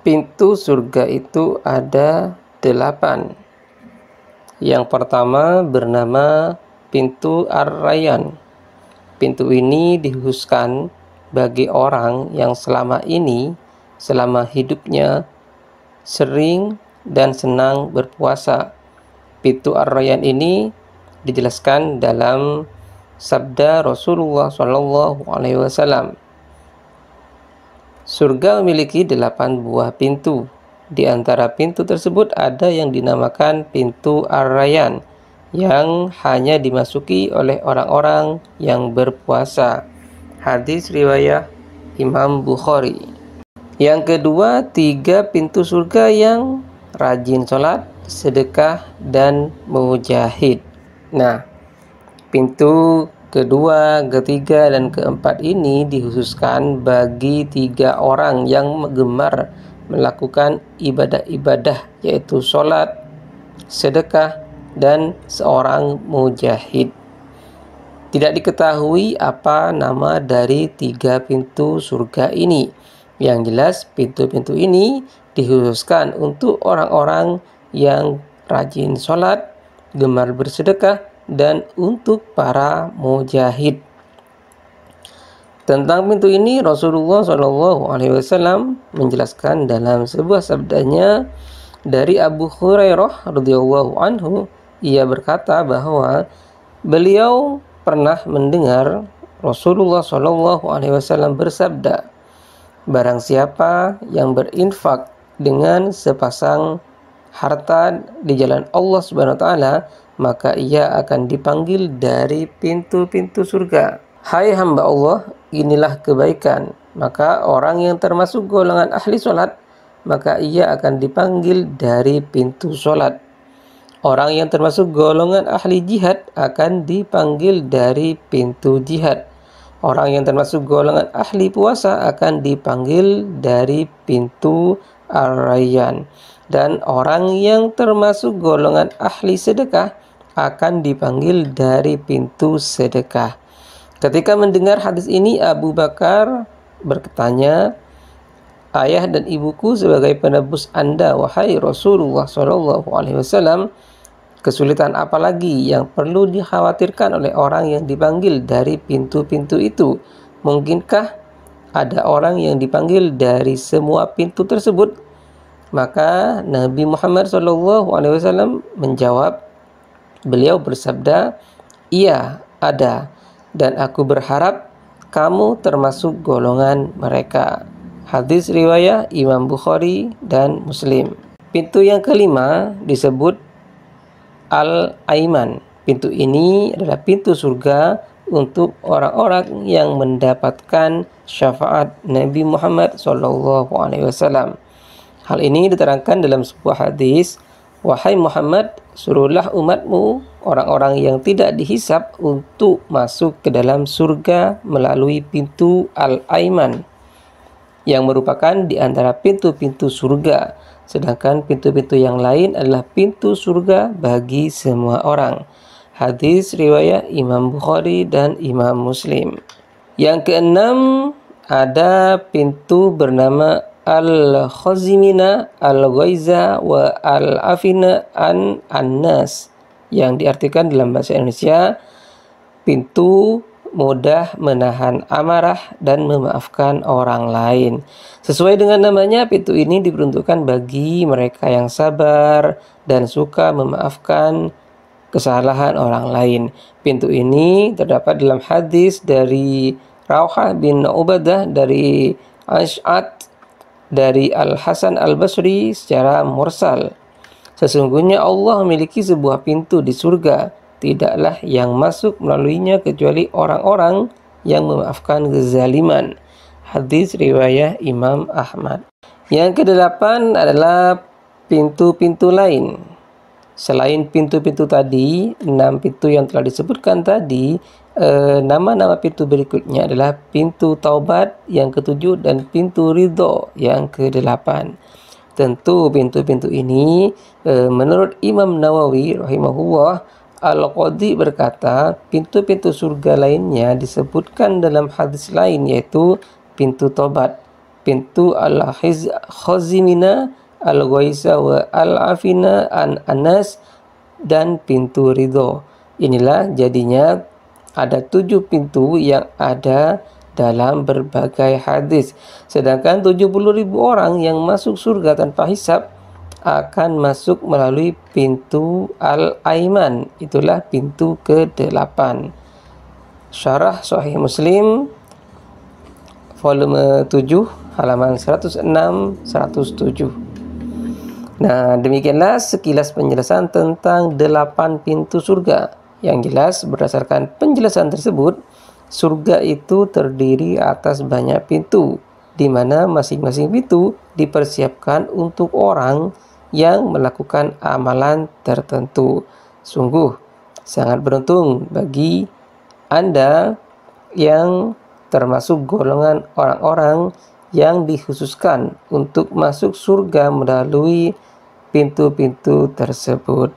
Pintu surga itu ada 8. Yang pertama bernama pintu Ar-Rayyan. Pintu ini dikhususkan bagi orang yang selama hidupnya sering dan senang berpuasa. Pintu Ar-Rayyan ini dijelaskan dalam sabda Rasulullah SAW. Surga memiliki 8 buah pintu. Di antara pintu tersebut ada yang dinamakan pintu Ar-Rayyan, yang hanya dimasuki oleh orang-orang yang berpuasa. Hadis riwayat Imam Bukhari. Yang kedua, 3 pintu surga yang rajin sholat, sedekah, dan mujahid. Nah, pintu kedua, ketiga, dan keempat ini dikhususkan bagi 3 orang yang gemar melakukan ibadah-ibadah, yaitu sholat, sedekah, dan seorang mujahid. Tidak diketahui apa nama dari 3 pintu surga ini. Yang jelas pintu-pintu ini dikhususkan untuk orang-orang yang rajin sholat, gemar bersedekah, dan untuk para mujahid. Tentang pintu ini Rasulullah SAW menjelaskan dalam sebuah sabdanya dari Abu Hurairah radhiyallahu anhu. Ia berkata bahwa beliau pernah mendengar Rasulullah SAW bersabda, barang siapa yang berinfak dengan sepasang harta di jalan Allah Subhanahu wa taala, maka ia akan dipanggil dari pintu-pintu surga. Hai hamba Allah, inilah kebaikan. Maka orang yang termasuk golongan ahli sholat, maka ia akan dipanggil dari pintu sholat. Orang yang termasuk golongan ahli jihad akan dipanggil dari pintu jihad. Orang yang termasuk golongan ahli puasa akan dipanggil dari pintu Ar-Rayyan. Dan orang yang termasuk golongan ahli sedekah akan dipanggil dari pintu sedekah. Ketika mendengar hadis ini, Abu Bakar bertanya, ayah dan ibuku sebagai penebus Anda, wahai Rasulullah SAW, kesulitan apa lagi yang perlu dikhawatirkan oleh orang yang dipanggil dari pintu-pintu itu? Mungkinkah ada orang yang dipanggil dari semua pintu tersebut? Maka Nabi Muhammad SAW menjawab, beliau bersabda, iya ada, dan aku berharap kamu termasuk golongan mereka. Hadis riwayat Imam Bukhari dan Muslim. Pintu yang kelima disebut Al-Aiman. Pintu ini adalah pintu surga untuk orang-orang yang mendapatkan syafaat Nabi Muhammad SAW. Hal ini diterangkan dalam sebuah hadis, wahai Muhammad, suruhlah umatmu, orang-orang yang tidak dihisab, untuk masuk ke dalam surga melalui pintu Al-Aiman, yang merupakan di antara pintu-pintu surga. Sedangkan pintu-pintu yang lain adalah pintu surga bagi semua orang. Hadis riwayat Imam Bukhari dan Imam Muslim. Yang keenam, ada pintu bernama Al-Khazimina, Al-Ghaiza, wa Al-Afina an-Nas, yang diartikan dalam bahasa Indonesia pintu mudah menahan amarah dan memaafkan orang lain. Sesuai dengan namanya, pintu ini diperuntukkan bagi mereka yang sabar dan suka memaafkan kesalahan orang lain. Pintu ini terdapat dalam hadis dari Rawhah bin Ubadah dari Ash'ad dari Al-Hasan Al-Basri secara mursal. Sesungguhnya Allah memiliki sebuah pintu di surga, tidaklah yang masuk melaluinya kecuali orang-orang yang memaafkan kezaliman. Hadis riwayat Imam Ahmad. Yang kedelapan adalah pintu-pintu lain. Selain pintu-pintu tadi, 6 pintu yang telah disebutkan tadi, nama-nama pintu berikutnya adalah pintu taubat yang ke-7 dan pintu ridho yang ke-8. Tentu pintu-pintu ini menurut Imam Nawawi rahimahullah, Al-Qadhi berkata, pintu-pintu surga lainnya disebutkan dalam hadis lain, yaitu pintu taubat, pintu al-khazimina, al-ghaisa wa al-afina an anas, dan pintu ridho. Inilah jadinya ada 7 pintu yang ada dalam berbagai hadis. Sedangkan 70.000 orang yang masuk surga tanpa hisab akan masuk melalui pintu al-aiman. Itulah pintu ke-8. Syarah Sahih Muslim volume 7 halaman 106 107. Nah, demikianlah sekilas penjelasan tentang 8 pintu surga. Yang jelas berdasarkan penjelasan tersebut, surga itu terdiri atas banyak pintu, di mana masing-masing pintu dipersiapkan untuk orang yang melakukan amalan tertentu. Sungguh sangat beruntung bagi Anda yang termasuk golongan orang-orang yang dikhususkan untuk masuk surga melalui pintu-pintu tersebut.